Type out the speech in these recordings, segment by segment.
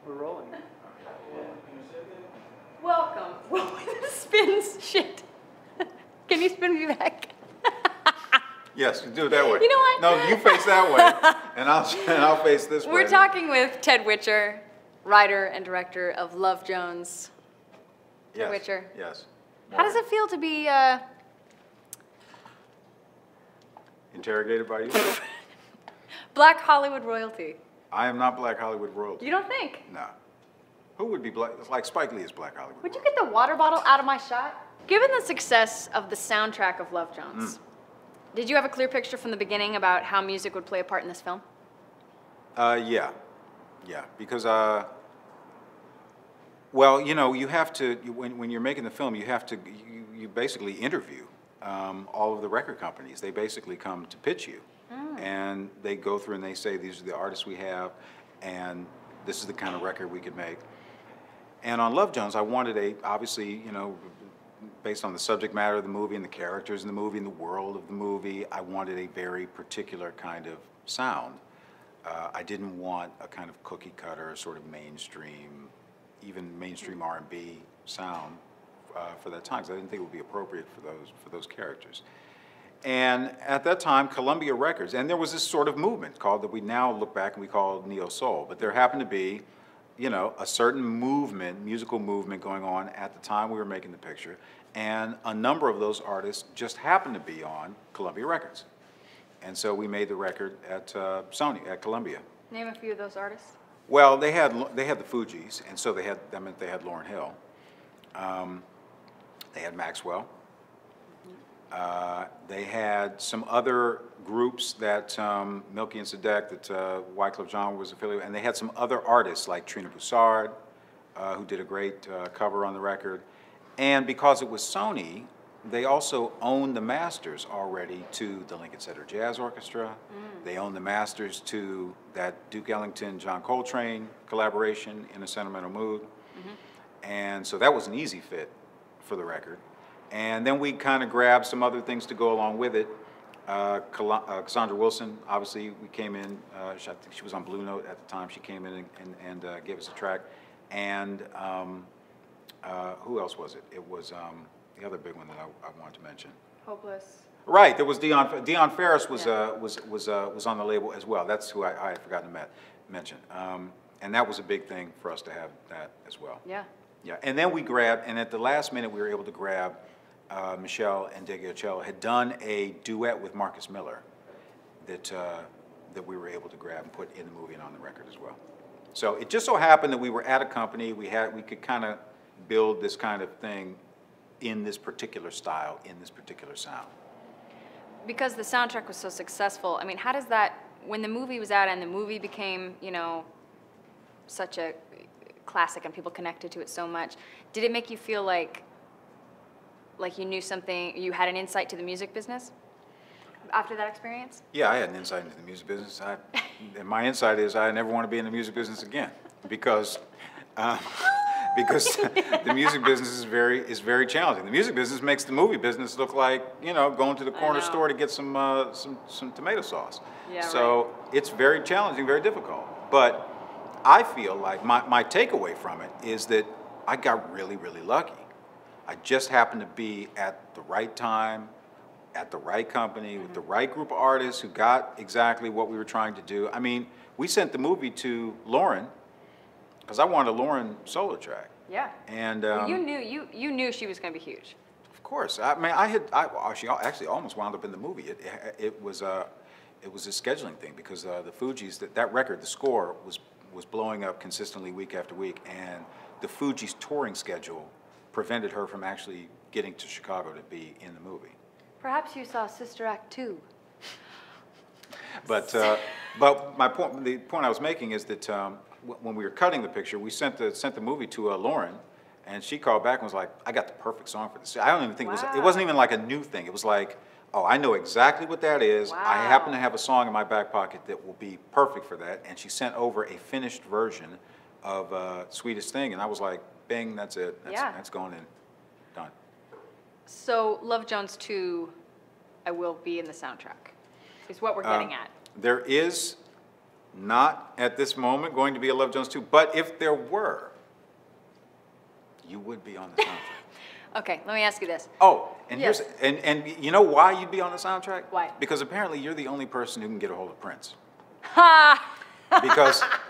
We're rolling. Welcome. Spins shit. Can you spin me back? Yes, you do it that way. You know what? No, you face that way, and I'll face this way. We're talking with Ted Witcher, writer and director of Love Jones. Ted Witcher. Yes. How does it feel to be interrogated by you? Black Hollywood royalty? I am not Black Hollywood royalty. You don't think? No. Who would be black? It's like Spike Lee is Black Hollywood. Would you get the water bottle out of my shot? Given the success of the soundtrack of Love Jones, did you have a clear picture from the beginning about how music would play a part in this film? Yeah, because well, you know, you have to when you're making the film, you have to you basically interview all of the record companies. They basically come to pitch you, and they go through and they say these are the artists we have, and this is the kind of record we could make. And on Love Jones, I wanted obviously, you know, based on the subject matter of the movie and the characters in the movie and the world of the movie, I wanted a very particular kind of sound. I didn't want a kind of cookie cutter, sort of mainstream, even mainstream R&B sound for that time, because I didn't think it would be appropriate for those characters. And at that time, Columbia Records, and there was this sort of movement called that we now look back and we call neo soul, but there happened to be, you know, a certain movement, musical movement going on at the time we were making the picture, and a number of those artists just happened to be on Columbia Records. And so we made the record at Sony, at Columbia. Name a few of those artists. Well, they had the Fugees, and so that meant they had Lauryn Hill. They had Maxwell. They had some other groups that Milky and Sadek, that Wyclef Jean was affiliated with, and they had some other artists like Trina Broussard, who did a great cover on the record. And because it was Sony, they also owned the masters already to the Lincoln Center Jazz Orchestra. They owned the masters to that Duke Ellington-John Coltrane collaboration, In a Sentimental Mood. And so that was an easy fit for the record. And then we kind of grabbed some other things to go along with it. Cassandra Wilson, obviously, we came in, I think she was on Blue Note at the time. She came in and gave us a track. And who else was it? It was the other big one that I wanted to mention. Hopeless. Right, there was Dion Ferris was on the label as well. That's who I had forgotten to mention. And that was a big thing for us to have that as well. Yeah. Yeah, and then we grabbed, and at the last minute we were able to grab Michelle and Deguicello had done a duet with Marcus Miller that we were able to grab and put in the movie and on the record as well. So it just so happened that we were at a company, we could kind of build this kind of thing in this particular style, in this particular sound. Because the soundtrack was so successful, I mean, how does that, when the movie was out and the movie became, you know, such a classic and people connected to it so much, did it make you feel like you knew something, you had an insight to the music business after that experience? Yeah, I had an insight into the music business. And my insight is I never want to be in the music business again because the music business is very challenging. The music business makes the movie business look like, you know, going to the corner store to get some tomato sauce. Yeah, so it's very challenging, very difficult. But I feel like my takeaway from it is that I got really, really lucky. I just happened to be at the right time, at the right company, with the right group of artists who got exactly what we were trying to do. I mean, we sent the movie to Lauren because I wanted a Lauren solo track. Yeah. And well, you knew she was going to be huge. Of course. I mean, she actually almost wound up in the movie. It was a scheduling thing because the Fugees, that record, the score was blowing up consistently week after week, and the Fugees' touring schedule prevented her from actually getting to Chicago to be in the movie. Perhaps you saw Sister Act 2. But the point I was making is that when we were cutting the picture, we sent the movie to Lauren, and she called back and was like, "I got the perfect song for this." I don't even think it wasn't even like a new thing. It was like, "Oh, I know exactly what that is. Wow. I happen to have a song in my back pocket that will be perfect for that." And she sent over a finished version of "Sweetest Thing," and I was like, "Bing, that's it. That's going in, done." So Love Jones 2, I will be in the soundtrack, is what we're getting at. There is not at this moment going to be a Love Jones 2, but if there were, you would be on the soundtrack. Okay, let me ask you this. Oh, and Yes. and you know why you'd be on the soundtrack? Why? Because apparently you're the only person who can get a hold of Prince. Ha!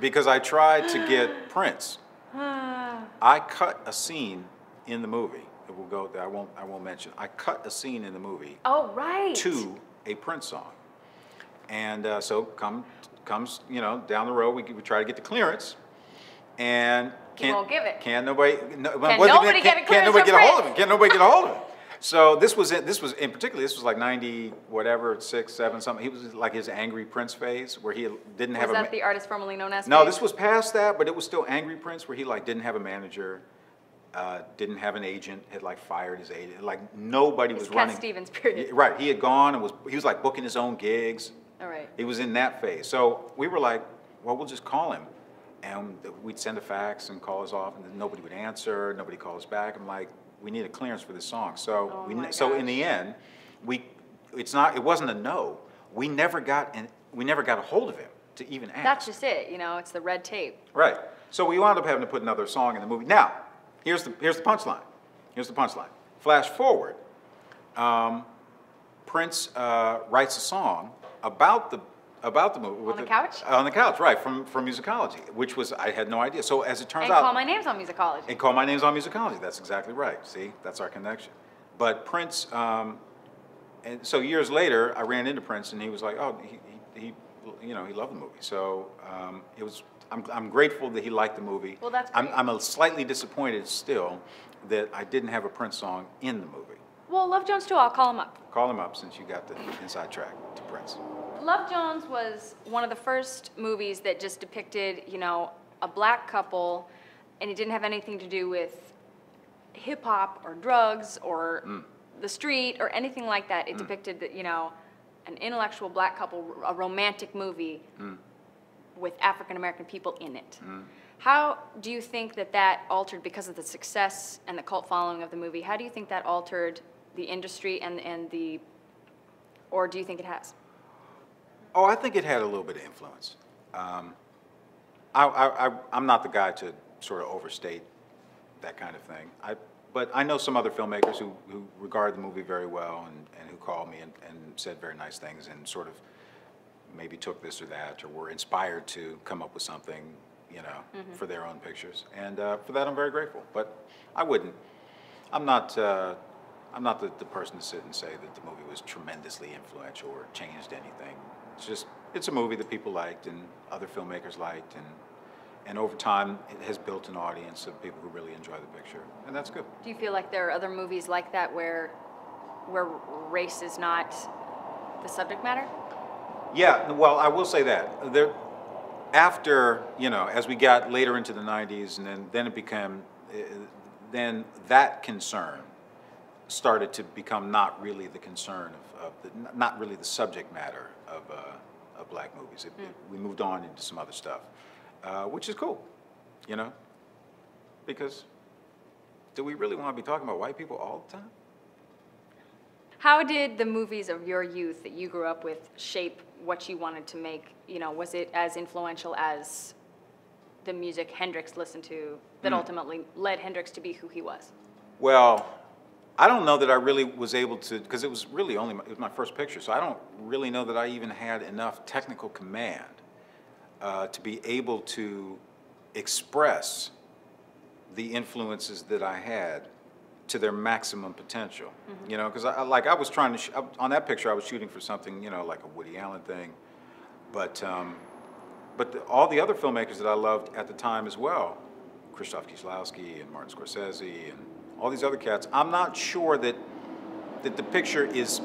Because I tried to get Prince. I cut a scene in the movie. It will go there. I won't mention. I cut a scene in the movie. Oh, right. To a Prince song, and so comes down the road. We try to get the clearance, and won't give it. Can't nobody? Can nobody get a clearance Can't nobody from get a hold of Prince? it? Can't nobody get a hold of it? So this was in particular. This was like 90 whatever, 6, 7 something. He was like his angry Prince phase where he didn't have Was a. that the artist formerly known as? No, phase? this was past that, but it was still angry Prince where he like didn't have a manager, didn't have an agent, had like fired his agent, like nobody was Cat running. Stevens period. Right, he had gone and he was like booking his own gigs. All right. He was in that phase. So we were like, well, we'll just call him. And we'd send a fax and call us off, and then nobody would answer, nobody called us back. I'm like, we need a clearance for this song. So Oh in the end, it wasn't a no. We never got a hold of him to even ask. That's just it. It's the red tape. Right. So we wound up having to put another song in the movie. Now, here's the punchline. Here's the punchline. Flash forward. Prince writes a song about the movie. On the couch? On the couch, right, from musicology, which was, I had no idea. So as it turns And out. Call My Name's on musicology. And Call My Name's on musicology. That's exactly right. See, that's our connection. But Prince, and so years later, I ran into Prince, and he was like, oh, he loved the movie. So I'm grateful that he liked the movie. Well, that's great. I'm slightly disappointed still that I didn't have a Prince song in the movie. Well, Love Jones 2, I'll call him up. Call him up since you got the inside track to Prince. Love Jones was one of the first movies that just depicted, a black couple, and it didn't have anything to do with hip hop or drugs or the street or anything like that. It depicted that, an intellectual black couple, a romantic movie with African American people in it. How do you think that altered, because of the success and the cult following of the movie, how do you think that altered the industry or do you think it has? Oh, I think it had a little bit of influence. I'm not the guy to sort of overstate that kind of thing. But I know some other filmmakers who regard the movie very well and who called me and said very nice things and sort of maybe took this or that or were inspired to come up with something, for their own pictures. And for that, I'm very grateful. But I'm not the person to sit and say that the movie was tremendously influential or changed anything. It's a movie that people liked and other filmmakers liked, and over time it has built an audience of people who really enjoy the picture, and that's good. Do you feel like there are other movies like that where race is not the subject matter? Yeah, well, I will say that. After, as we got later into the 90s, and then it became, then that concern started to become not really the concern not really the subject matter of black movies. We moved on into some other stuff, which is cool, because do we really want to be talking about white people all the time? How did the movies of your youth that you grew up with shape what you wanted to make? Was it as influential as the music Hendrix listened to that ultimately led Hendrix to be who he was? Well, I don't know that I really was able to, because it was really it was my first picture, so I don't really know that I even had enough technical command to be able to express the influences that I had to their maximum potential. Because I was trying to, on that picture I was shooting for something, like a Woody Allen thing, but all the other filmmakers that I loved at the time as well, Krzysztof Kieślowski and Martin Scorsese and all these other cats, I'm not sure that the picture is,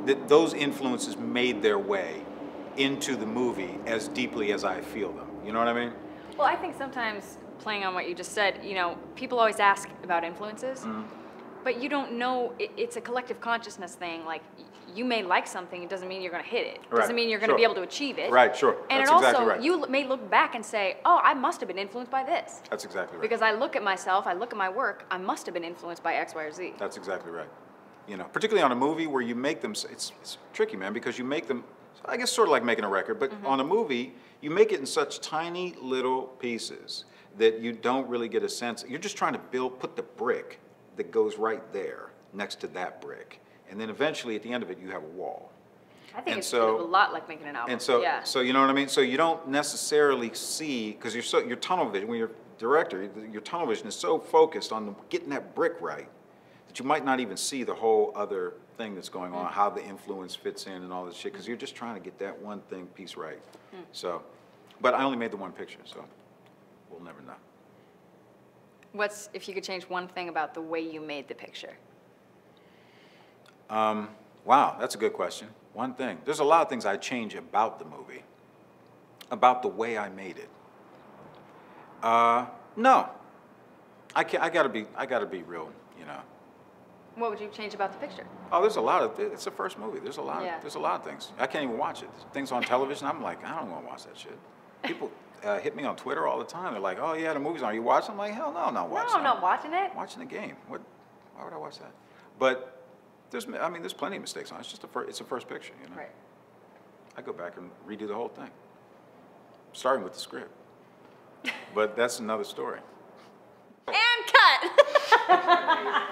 that those influences made their way into the movie as deeply as I feel them. You know what I mean? Well, I think sometimes, playing on what you just said, people always ask about influences, but you don't know, it's a collective consciousness thing. Like, you may like something, it doesn't mean you're going to hit it. It doesn't mean you're going to be able to achieve it. Right, sure. And That's it also, exactly right. you may look back and say, oh, I must have been influenced by this. That's exactly right. Because I look at myself, I look at my work, I must have been influenced by X, Y, or Z. That's exactly right. Particularly on a movie where you make them, it's tricky, man, because you make them, I guess sort of like making a record, but on a movie, you make it in such tiny little pieces that you don't really get a sense. You're just trying to put the brick that goes right there next to that brick. And then eventually at the end of it, you have a wall. I think it's a lot like making an album. And so, yeah. so you know what I mean? So you don't necessarily see, because your tunnel vision, when you're a director, your tunnel vision is so focused on getting that brick right that you might not even see the whole other thing that's going on, how the influence fits in and all this shit, because you're just trying to get that one piece right. So, but I only made the one picture, so we'll never know. If you could change one thing about the way you made the picture? Wow, that's a good question. One thing. There's a lot of things I change about the movie, about the way I made it. No, I gotta be real, you know. What would you change about the picture? Oh, there's a lot of. It's the first movie. There's a lot of things. I can't even watch it. Things on television, I'm like, I don't want to watch that shit. People hit me on Twitter all the time. They're like, oh yeah, the movie's on. Are you watching? I'm like, hell no, I'm not watching. No, I'm not watching it. I'm watching the game. Why would I watch that? But there's plenty of mistakes on it. It's just it's a first picture, you know. Right. I go back and redo the whole thing, starting with the script. But that's another story. And cut.